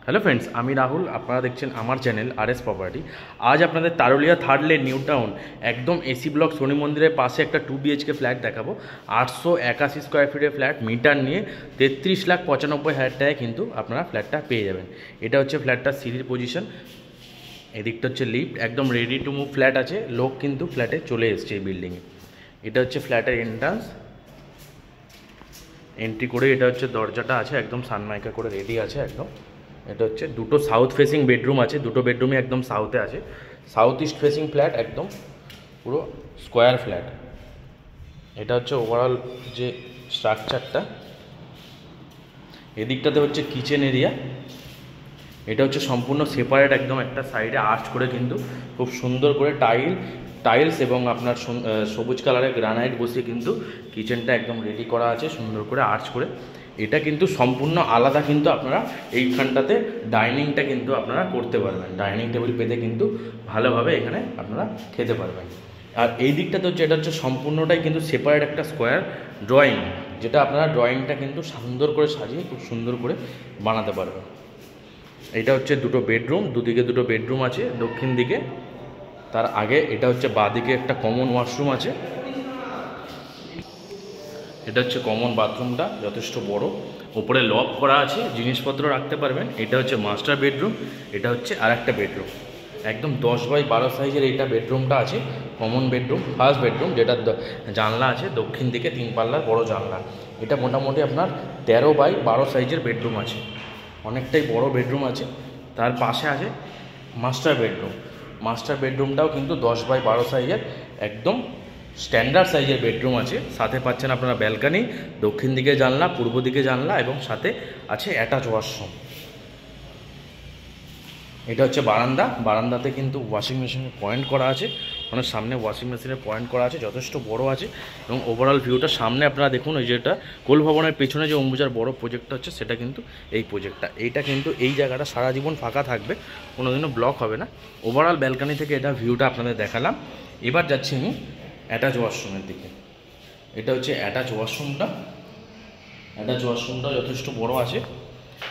Hello friends, আমি রাহুল। আপনারা দেখছেন আমার চ্যানেল RS প্রপার্টি। আজ আপনাদের তারুলিয়া থার্ড লেন নিউ টাউন একদম এসি ব্লক শনি মন্দিরের পাশে একটা 2 BHK ফ্ল্যাট দেখাবো। 881 স্কোয়ার ফিটের ফ্ল্যাট, মিটার নিয়ে 33,95,000 টাকায় কিন্তু আপনারা ফ্ল্যাটটা পেয়ে যাবেন। এটা হচ্ছে ফ্ল্যাটটার সিঁড়ির পজিশন। এদিকটা হচ্ছে লিফট, একদম রেডি টু মুভ ফ্ল্যাট আছে। লোক কিন্তু ফ্ল্যাটে চলে এসছে এই বিল্ডিংয়ে। এটা হচ্ছে ফ্ল্যাটের এন্ট্রান্স। এন্ট্রি করে এটা হচ্ছে দরজাটা আছে, একদম সানমাইকা করে রেডি আছে একদম। এটা হচ্ছে দুটো সাউথ ফেসিং বেডরুম আছে, দুটো বেডরুমই একদম সাউথে আছে। সাউথ ইস্ট ফেসিং ফ্ল্যাট, একদম পুরো স্কোয়ার ফ্ল্যাট। এটা হচ্ছে ওভারঅল যে স্ট্রাকচারটা। এদিকটাতে হচ্ছে কিচেন এরিয়া। এটা হচ্ছে সম্পূর্ণ সেপারেট, একদম একটা সাইডে আর্চ করে কিন্তু খুব সুন্দর করে টাইলস এবং আপনার সবুজ কালারের গ্রানাইট বসিয়ে কিন্তু কিচেনটা একদম রেডি করা আছে সুন্দর করে আর্চ করে। এটা কিন্তু সম্পূর্ণ আলাদা, কিন্তু আপনারা এইখানটাতে ডাইনিংটা কিন্তু আপনারা করতে পারবেন। ডাইনিং টেবিল পেতে কিন্তু ভালোভাবে এখানে আপনারা খেতে পারবেন। আর এই দিকটাতে হচ্ছে, এটা হচ্ছে সম্পূর্ণটাই কিন্তু সেপারেট একটা স্কোয়ার ড্রয়িং, যেটা আপনারা ড্রয়িংটা কিন্তু সুন্দর করে সাজিয়ে খুব সুন্দর করে বানাতে পারবেন। এটা হচ্ছে দুটো বেডরুম, দুদিকে দুটো বেডরুম আছে দক্ষিণ দিকে। তার আগে এটা হচ্ছে বাঁদিকে একটা কমন ওয়াশরুম আছে। এটা হচ্ছে কমন বাথরুমটা, যথেষ্ট বড়। ওপরে লক করা আছে, জিনিসপত্র রাখতে পারবেন। এটা হচ্ছে মাস্টার বেডরুম। এটা হচ্ছে আর একটা বেডরুম, একদম 10x12 সাইজের এইটা বেডরুমটা আছে। কমন বেডরুম, ফার্স্ট বেডরুম, যেটা জানলা আছে দক্ষিণ দিকে 3 পাল্লার বড় জানলা। এটা মোটামুটি আপনার 13x12 সাইজের বেডরুম আছে, অনেকটাই বড় বেডরুম আছে। তার পাশে আছে মাস্টার বেডরুম। মাস্টার বেডরুমটাও কিন্তু 10x12 সাইজের, একদম স্ট্যান্ডার্ড সাইজের বেডরুম আছে। সাথে পাচ্ছেন আপনারা ব্যালকানি, দক্ষিণ দিকে জানলা, পূর্ব দিকে জানলা এবং সাথে আছে অ্যাটাচ ওয়াশরুম। এটা হচ্ছে বারান্দা। বারান্দাতে কিন্তু ওয়াশিং মেশিনের পয়েন্ট করা আছে, মানে সামনে ওয়াশিং মেশিনের পয়েন্ট করা আছে, যথেষ্ট বড় আছে। এবং ওভারঅল ভিউটা সামনে আপনারা দেখুন, ওই যেটা কোল ভবনের পেছনে যে অম্বুজার বড় প্রজেক্টটা হচ্ছে, সেটা কিন্তু এই প্রজেক্টটা। এইটা কিন্তু এই জায়গাটা সারা জীবন ফাঁকা থাকবে, কোনোদিনও ব্লক হবে না। ওভারঅল ব্যালকানি থেকে এটা ভিউটা আপনাদের দেখালাম। এবার যাচ্ছি আমি অ্যাটাচ ওয়াশরুমের দিকে। এটা হচ্ছে অ্যাটাচ ওয়াশরুমটা। অ্যাটাচ ওয়াশরুমটা যথেষ্ট বড় আছে,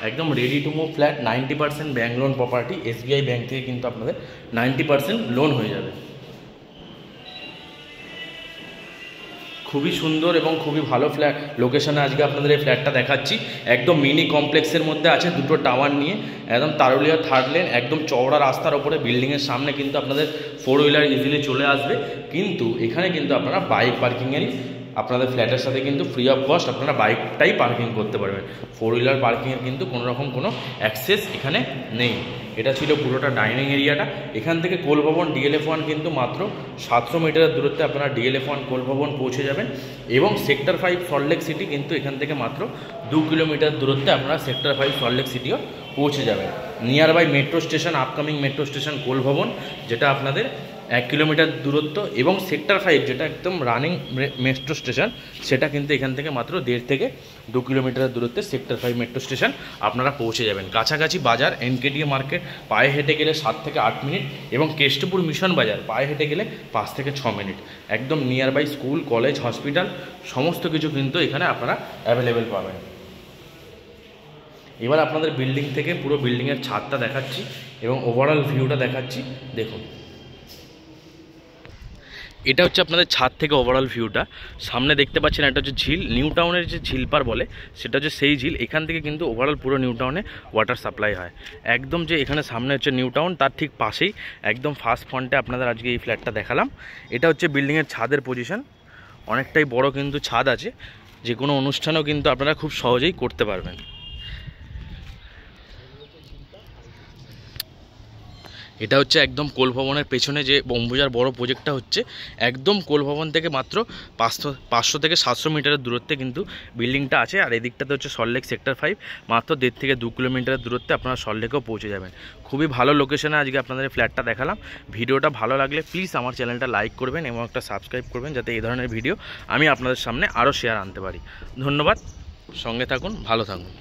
একদম ready to move flat. 90% bank loan property, SBI bank থেকে কিন্তু আপনাদের 90% লোন হয়ে যাবে। খুবই সুন্দর এবং খুবই ভালো ফ্ল্যাট লোকেশনে আজকে আপনাদের এই ফ্ল্যাটটা দেখাচ্ছি। একদম মিনি কমপ্লেক্সের মধ্যে আছে, দুটো টাওয়ার নিয়ে, একদম তারুলিয়া থার্ড লেন, একদম চওড়া রাস্তার ওপরে। বিল্ডিংয়ের সামনে কিন্তু আপনাদের 4 হুইলার ইজিলি চলে আসবে। কিন্তু এখানে কিন্তু আপনারা বাইক পার্কিংয়েরই, আপনাদের ফ্ল্যাটের সাথে কিন্তু ফ্রি অফ কস্ট আপনারা বাইকটাই পার্কিং করতে পারবেন। 4 হুইলার পার্কিংয়ের কিন্তু কোনো রকম কোনো অ্যাক্সেস এখানে নেই। এটা ছিল পুরোটা ডাইনিং এরিয়াটা। এখান থেকে কোল ভবন DLF1 কিন্তু মাত্র 700 মিটারের দূরত্বে আপনারা DLF1 কোল ভবন পৌঁছে যাবেন। এবং সেক্টর 5 সল্টলেক সিটি কিন্তু এখান থেকে মাত্র 2 কিলোমিটার দূরত্বে আপনারা সেক্টর 5 সল্টলেক সিটিও পৌঁছে যাবেন। Nearby metro station, upcoming metro station Coal Bhavan, যেটা আপনাদের 1 কিলোমিটার দূরত্ব। এবং সেক্টর 5 যেটা একদম রানিং মেট্রো স্টেশন, সেটা কিন্তু এখান থেকে মাত্র 1.5 থেকে 2 কিলোমিটার দূরত্বে সেক্টর 5 মেট্রো স্টেশন আপনারা পৌঁছে যাবেন। কাছাকাছি বাজার NKDA মার্কেট পায়ে হেঁটে গেলে 7 থেকে 8 মিনিট, এবং কেষ্টপুর মিশন বাজার পায়ে হেঁটে গেলে 5 থেকে 6 মিনিট। একদম nearby school, college, hospital সমস্ত কিছু কিন্তু এখানে আপনারা অ্যাভেলেবেল পাবেন। এবার আপনাদের বিল্ডিং থেকে পুরো বিল্ডিংয়ের ছাদটা দেখাচ্ছি এবং ওভারঅল ভিউটা দেখাচ্ছি, দেখুন। এটা হচ্ছে আপনাদের ছাদ থেকে ওভারঅল ভিউটা। সামনে দেখতে পাচ্ছেন একটা হচ্ছে ঝিল, নিউ টাউনের যে ঝিলপার বলে, সেটা হচ্ছে সেই ঝিল। এখান থেকে কিন্তু ওভারঅল পুরো নিউ টাউনে ওয়াটার সাপ্লাই হয়। একদম যে এখানে সামনে হচ্ছে নিউ টাউন, তার ঠিক পাশেই একদম ফার্স্ট ফ্রন্টে আপনাদের আজকে এই ফ্ল্যাটটা দেখালাম। এটা হচ্ছে বিল্ডিংয়ের ছাদের পজিশন, অনেকটাই বড় কিন্তু ছাদ আছে। যে কোনো অনুষ্ঠানও কিন্তু আপনারা খুব সহজেই করতে পারবেন। এটা হচ্ছে একদম কোল ভবনের পেছনে যে অম্বুজার বড় প্রজেক্টটা হচ্ছে, একদম কোল ভবন থেকে মাত্র 500 থেকে 700 মিটারের দূরত্বে কিন্তু বিল্ডিংটা আছে। আর এদিকটাতে হচ্ছে সল্টলেক সেক্টর 5, মাত্র 1.5 থেকে 2 কিলোমিটারের দূরত্বে আপনারা সল্টলেকেও পৌঁছে যাবেন। খুবই ভালো লোকেশনে আজকে আপনাদের এই ফ্ল্যাটটা দেখালাম। ভিডিওটা ভালো লাগলে প্লিজ আমার চ্যানেলটা লাইক করবেন এবং একটা সাবস্ক্রাইব করবেন, যাতে এই ধরনের ভিডিও আমি আপনাদের সামনে আরও শেয়ার আনতে পারি। ধন্যবাদ, সঙ্গে থাকুন, ভালো থাকুন।